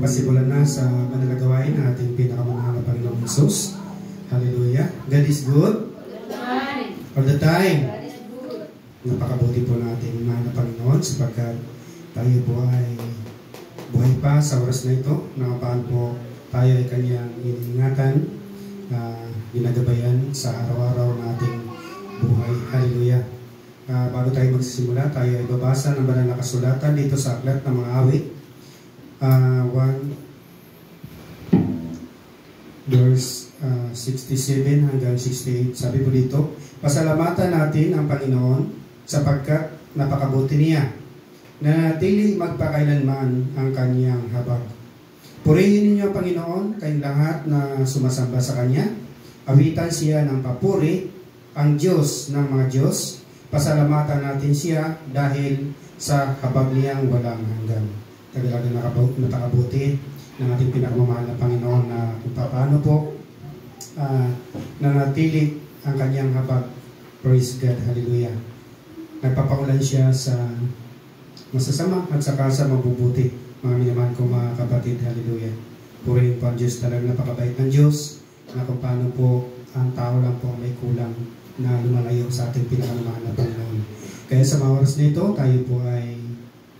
makasimulan na sa manalagawain na ating pinakamahal na Panginoong Jesus. Hallelujah. God is good. All the time. Napakabuti po natin mahal na Panginoon sapagkat tayo po ay buhay pa sa oras na ito. Nakapaan po tayo ay kanyang iniingatan, ginagabayan sa araw-araw na ating buhay. Hallelujah. Bago tayo magsisimula, tayo ay babasa ng banal na kasulatan dito sa aklat ng mga awit. 1 verse 67 hanggang 68. Sabi po dito, pasalamatan natin ang Panginoon sapagkat napakabuti niya, na natili magpakailanman ang kanyang habag. Purihin ninyo ang Panginoon, kayong lahat na sumasamba sa Kanya. Awitan siya ng papuri, ang Diyos ng mga Diyos. Pasalamatan natin siya dahil sa habag niyang walang hanggan. Talagang napakabuti ng ating pinakamamahal na Panginoon na kung paano po nanatili ang kanyang habag. Praise God. Hallelujah. Nagpapaulan siya sa masasama at saka sa mabubuti. Mga minamahal ko mga kapatid. Hallelujah. Purihin po ang Diyos. Talagang napakabait ng Diyos na kung paano po ang tao lang po may kulang na lumalayo sa ating pinakamamahal na Panginoon. Kaya sa mga oras nito, tayo po ay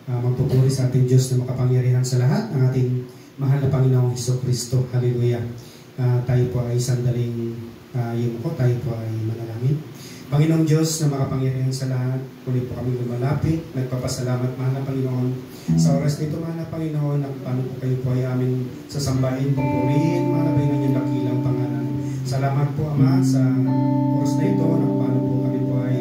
magpupuri sa ating Diyos na makapangyarihan sa lahat, ang ating mahal na Panginoong Hesukristo. Hallelujah. Tayo po ay sandaling yumuko, tayo po ay manalangin. Panginoong Diyos na makapangyarihan sa lahat, kulit po kami lumalapit, nagpapasalamat mahal na Panginoon. Sa oras nito mahal na Panginoon, na paano po kayo po ay aming sasambahin, pupurihin, mahal na Panginoon yung dakilang pangalan. Salamat po Ama sa oras na ito, na paano po kami po ay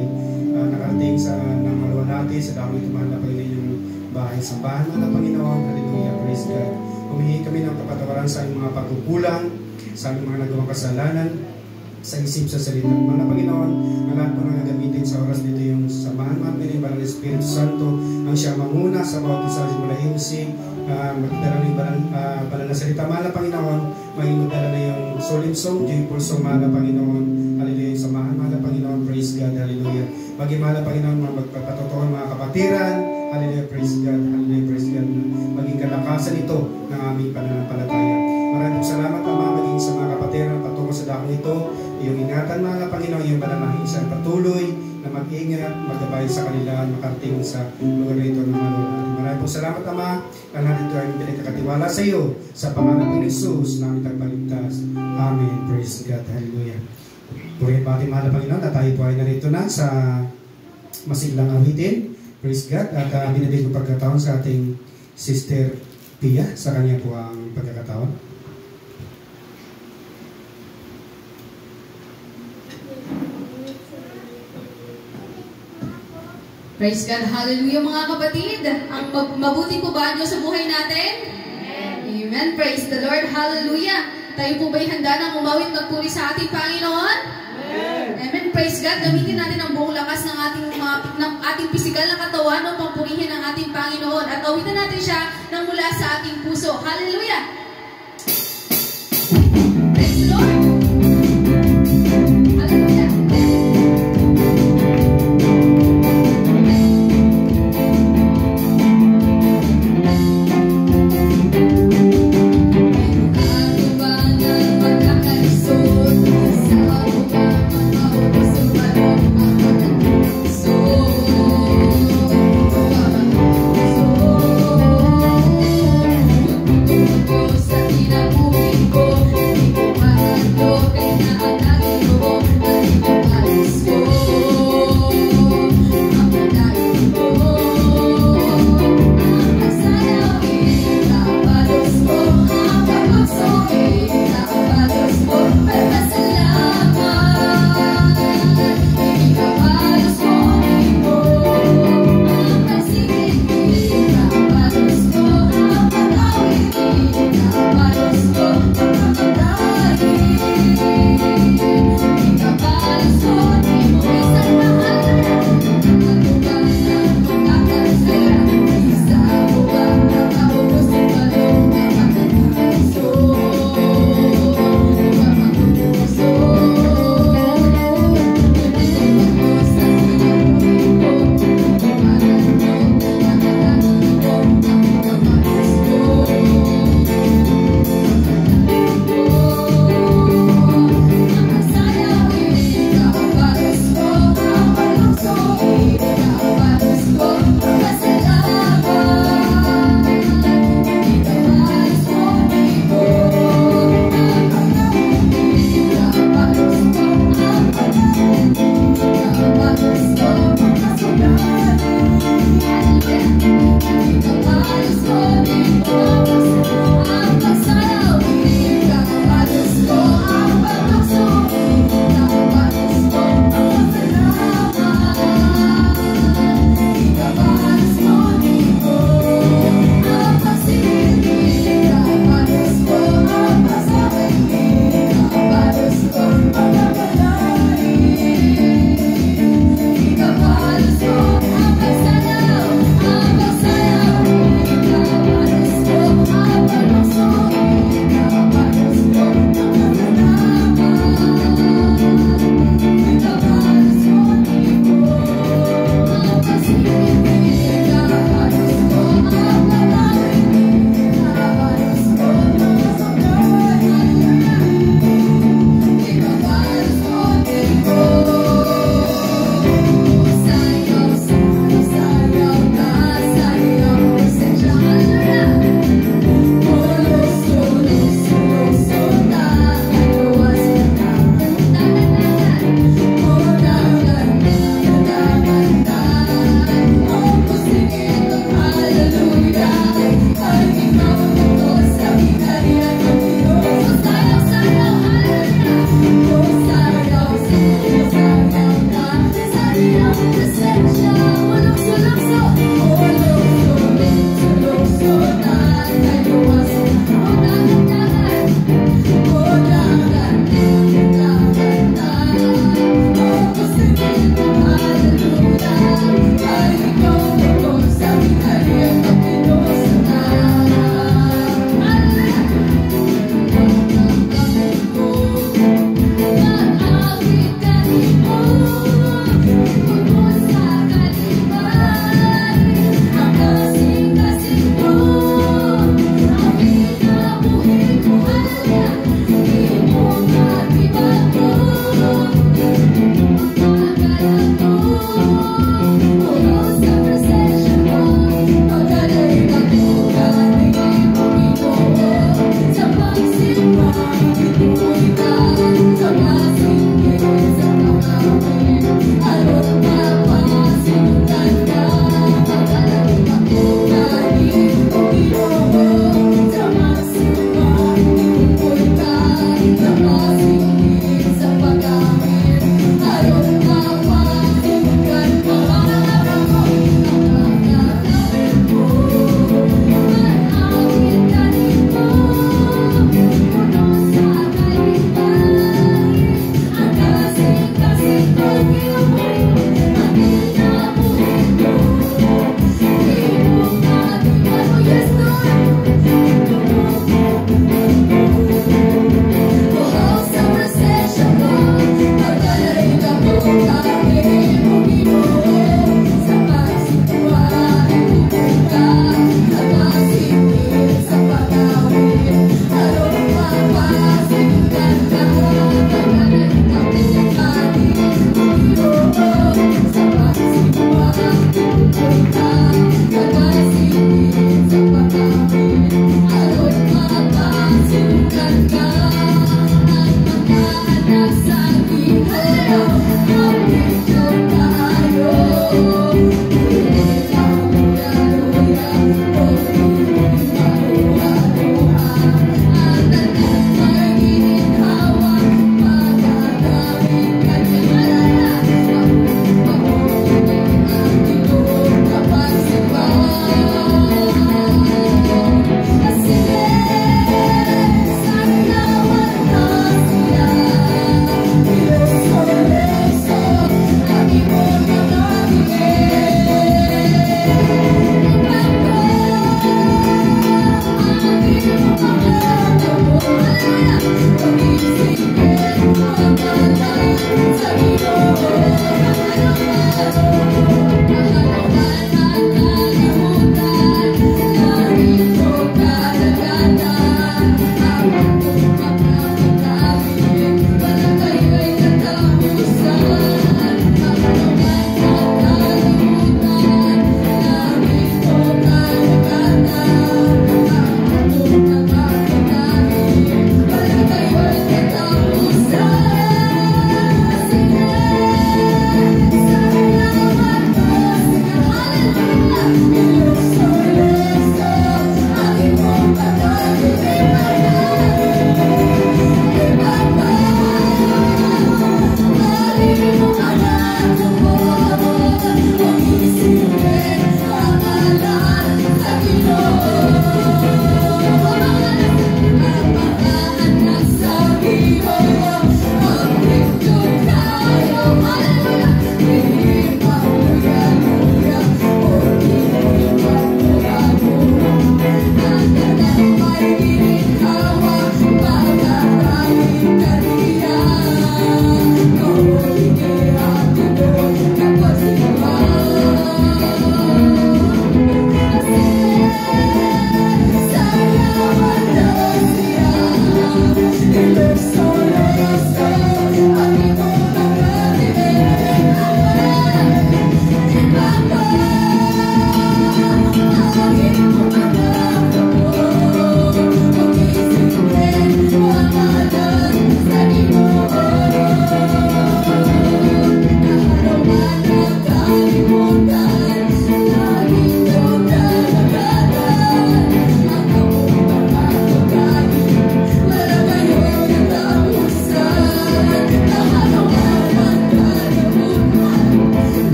nakarating sa namalwalati, sa dami ito mahal na Panginoon yung bahay sambahan mahal na Panginoon. Hallelujah, praise God. Humingi kami ng kapatawaran sa aming mga pagkukulang, sa aming mga nagawang kasalanan, sa isip, sa salita. Mahal na Panginoon, ang lahat po nang gagamitin sa oras nito yung samahan mga piling Banal Espiritu Santo, ang siya manguna sa bawat isa sa mula himsing, magdala ng banal na salita. Mahal na Panginoon, magdala na yung solemn song, joyful song, mahal na Panginoon. Hallelujah, yung samahan, mahal na Panginoon. Praise God, hallelujah. Maging mahal na Panginoon, magpapatotoon mga kapatiran. Hallelujah, praise God, hallelujah, praise God. Maging kalakasan ito ng aming pananampalataya. Maraming salamat Ama, maging sa mga kapatiran patungo sa dakong ito. Iyong ingatan mahal na Panginoon, yung pananahin sa patuloy na mag-ingat, magabay sa kanila, makarating sa lugar na ito ng maluwalhati. Maraming po salamat Ama, ang lahat ito ay pinagkakatiwala sa iyo sa pangalan ng Jesus na aming tagpaligtas. Amen. Praise God. Hallelujah. Purihin pa ating mahal na Panginoon na tayo po ay narito na sa masiglang awitin. Praise God. At binibig ko pagkataon sa ating Sister Pia sa kanya po ang pagkakataon. Praise God. Hallelujah mga kapatid. Ang mabuti po ba ang Diyos sa buhay natin? Amen. Amen. Praise the Lord. Hallelujah. Tayo po ba'y handa ng umawit magpuri sa ating Panginoon? Amen. Amen. Praise God. Gamitin natin ang buong lakas ng ating pisikal na katawan upang purihin ang ating Panginoon. At awitan natin siya ng mula sa ating puso. Hallelujah. Praise the Lord. Hallelujah. Sa tinabuhin ko, hindi ko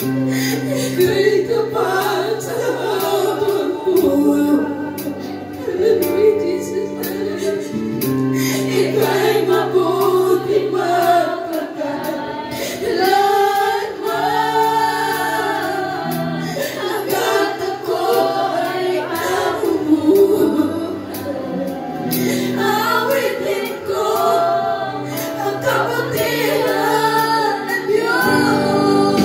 Ika'y tapat sa habang buhay. Hallelujah, Jesus. Ika'y mabuti magpagkakilanman. Hanggat ako ay namumuhay. Awitin ko ang kabutihan ng Diyos.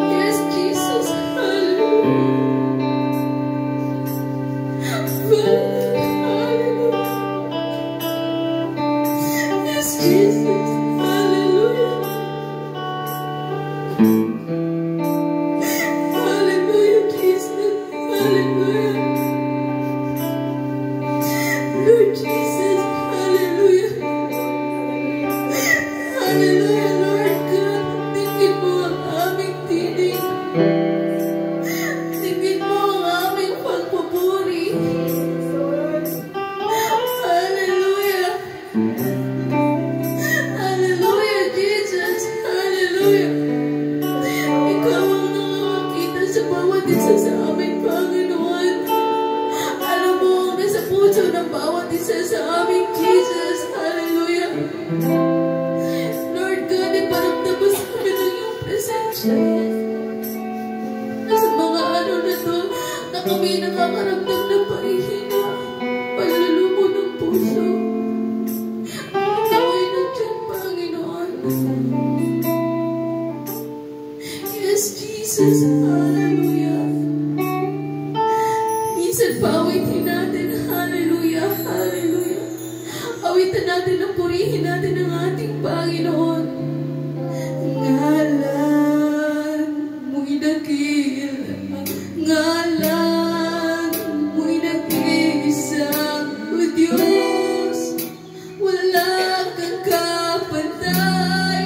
Yes, Jesus. Hallelujah. Hallelujah. Yes, Jesus. Hallelujah. Hallelujah, Jesus. Hallelujah. Lord Jesus. Hallelujah. Hallelujah, Lord God. Tingin mo ang aming tinig. Tingin mo ang aming pagpupuri. Hallelujah. Hallelujah, Jesus. Hallelujah. Ikaw ang nakakakita sa bawat isa sa amin, Panginoon. Alam mo ang nasa puso ng bawat isa sa amin, Jesus. Hallelujah. Lord God, iparamdam mo sa amin ang iyong presensya. Sa mga ano na to, na kami nakakaramdam ng pahihina, panlulumo ng puso. Ikaw ay nandiyan, Panginoon. Yes, Jesus. Hallelujah. Minsan pawitin natin. Hallelujah. Hallelujah. Awitan natin ang purihin natin ang ating Panginoon. Ngalan mo'y dakila, ngalan mo'y nag-iisang o Diyos, wala kang kapantay.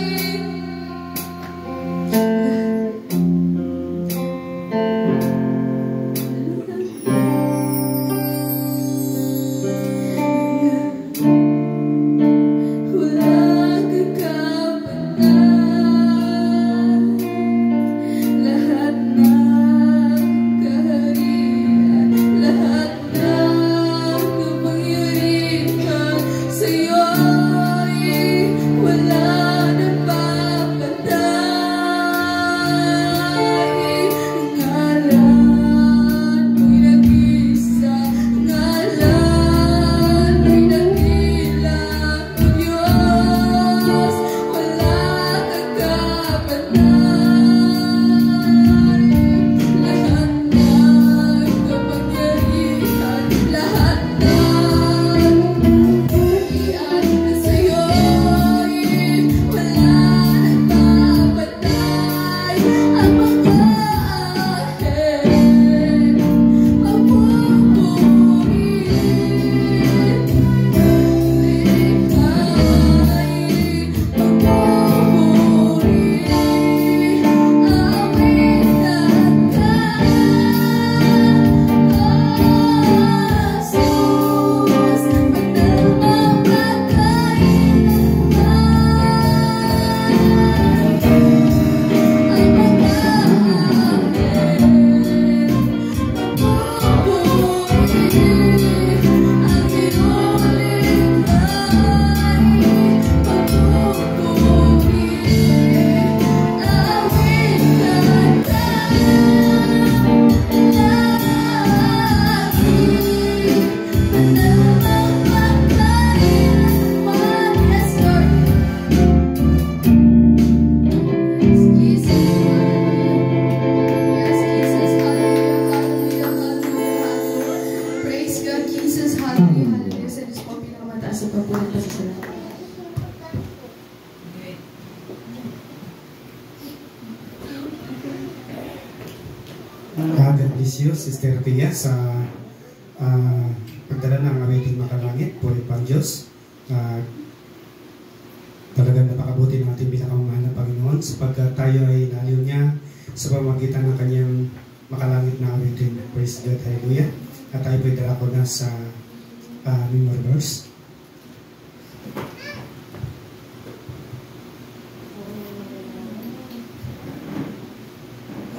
God bless you, Sister Pia, sa pagdala ng awiting makalangit, puri pang Diyos. Talagang napakabuti ng ating pinakamamahal na Panginoon sapagkat tayo ay naliw niya sa pamamagitan ng kanyang makalangit na awiting. Praise God, hallelujah. At tayo po'y dala ko na sa memory verse.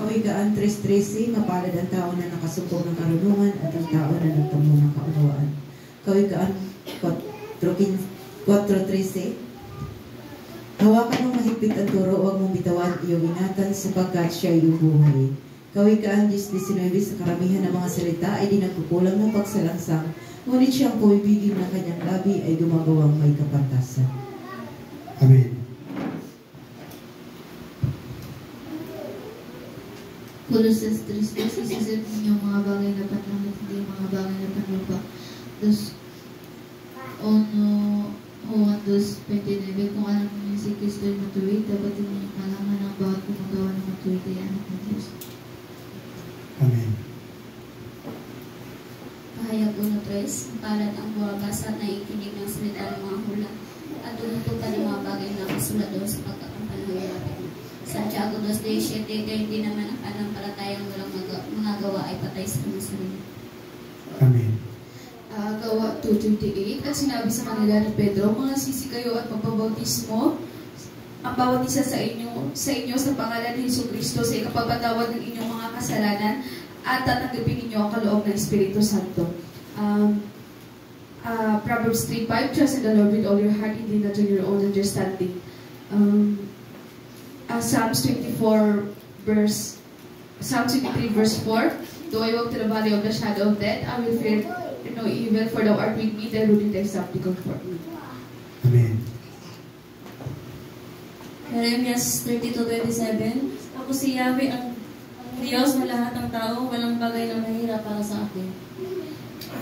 Kawigaan 3:13, mapalad ang tao na nakasumpong ng karunungan at ang tao na nagtamo ng kaunawaan. Kawigaan 4:13, hawakan mong mahigpit ang turo, huwag mong bitawan iyong ingatan sapagkat siya iyong buhay. Kawigaan 10:19, sa karamihan ng mga salita ay di nagkukulang ng pagsalangsang, ngunit siyang pumibigin ng kanyang labi ay gumagawang may kapantasan. Amen. Colossus 3:6, isisip ninyo mga bagay na panlangit, hindi mga bagay na panlupa. Tapos, Juan 2:29, kung alam niyo si Kristo ay matuwid, dapat din malaman ng bawat gumagawa ng matuwid ay anak ng Diyos. Amen. Pahayag 1:3, palad ang buwabasa na ikinig ng salita ng mga hula at tumutupad ng mga bagay na kasulat doon sa pagkakampan ng malapit mo. Santiago 2:7, hindi naman ang panampalatayang walang mga gawa ay patay sa mga sarili. Amen. Gawa 2:28, at sinabi sa kanila ni Pedro, mga sisi kayo at magpabautismo, ang bawat isa sa inyo sa pangalan ni Jesucristo sa ikapapatawad ng inyong mga kasalanan at tatanggapin ninyo ang kaloob ng Espiritu Santo. Proverbs 3:5, trust in the Lord with all your heart, hindi not in your own understanding. Psalms 23 verse 4, though I walk to the valley of the shadow of death, I will fear no evil, for thou art with me, thy rod and thy staff they comfort me. Amen. Jeremias 32:27, ako si Yahweh ang Diyos ng lahat ng tao, walang bagay na mahirap para sa akin.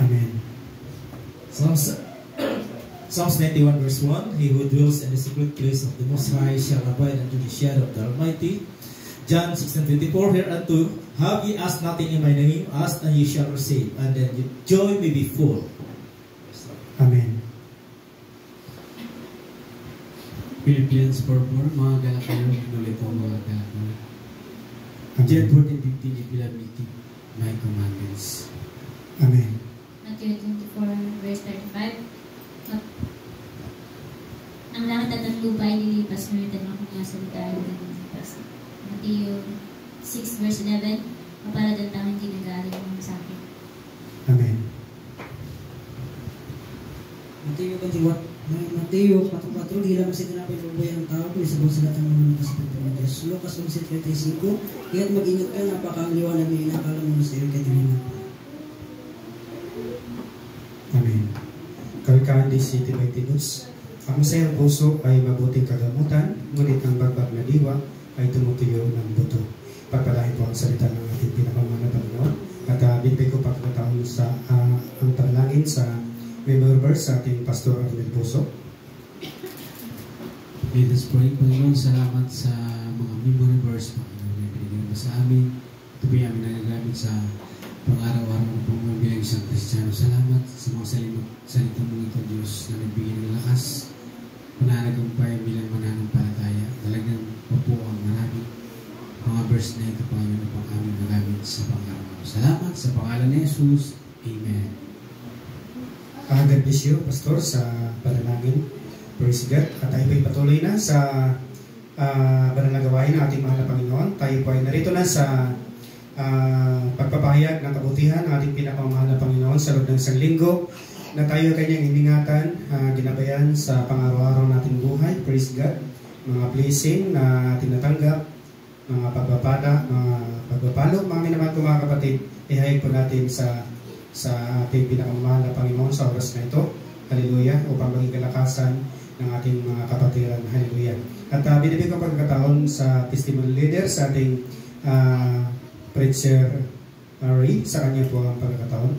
Amen. Psalms 91 verse 1, he who dwells in the secret place of the Most High shall abide under the shadow of the Almighty. John 16:24, hereunto have ye asked nothing in my name, ask and ye shall receive, and then your joy may be full. Amen. Philippians 4:4, mga galak kayo, inulit ko mga galak kayo. John 14:15, if you love me, keep my commandments. Amen. Matthew 24 verse 35, ang langit at ang lupa ay lilipas, ngunit ang aking mga salita ay hindi lilipas. Matthew 6 verse 11, mapalad ang taong hindi nag-aaling mo sa akin. Amen. Mateo 4:4, di lamang sinanapin ng buhay ng tao, kung isabang sila ng mga nakasipunto ng Diyos. Lucas 11:35, kaya't mag-ingat ka, napaka ang liwanag na inakala mo sa iyo katilingan. Amen. Kawikahan 17:22, ang masayang puso ay mabuting kagamutan, ngunit ang bagbag na diwa ay tumutuyo ng buto. Pagpalain po ang salita ng ating pinakamahal na Panginoon. At binibig ko pagkakataon sa ang panalangin sa member verse sa ating Pastor Arnel Puso. Let us pray. Panginoon, salamat sa mga memory verse, Panginoon, na binigyan mo sa amin. Ito po yung aming nagagamit sa pang-araw-araw na pong bilang isang Kristiyano. Salamat sa mga salita mong ito, Diyos, na nagbigay ng lakas, pananagumpay bilang mananampalataya. Talagang po ang marami mga verse na ito, Panginoon, na pang aming nagamit sa pang-araw. Salamat sa pangalan ni Jesus. Amen. God bless you, Pastor, sa panalangin. Praise God. At tayo po'y patuloy na sa banal na gawain ng ating mahal na Panginoon. Tayo po ay narito na sa pagpapahayag ng kabutihan ng ating pinakamahal na Panginoon sa loob ng isang linggo na tayo kanyang iningatan, ginabayan sa pang-araw-araw nating buhay. Praise God. Mga blessing na ating natanggap, mga pagpapala, mga pagpapalo, mga minamahal ko mga kapatid, ihayag po natin sa ating pinakamahal na Panginoon sa oras na ito. Hallelujah. Upang maging kalakasan ng ating mga kapatiran. Hallelujah. At binibig ko pagkataon sa testimony leader sa ating preacher Ray, sa kanya po ang pagkataon.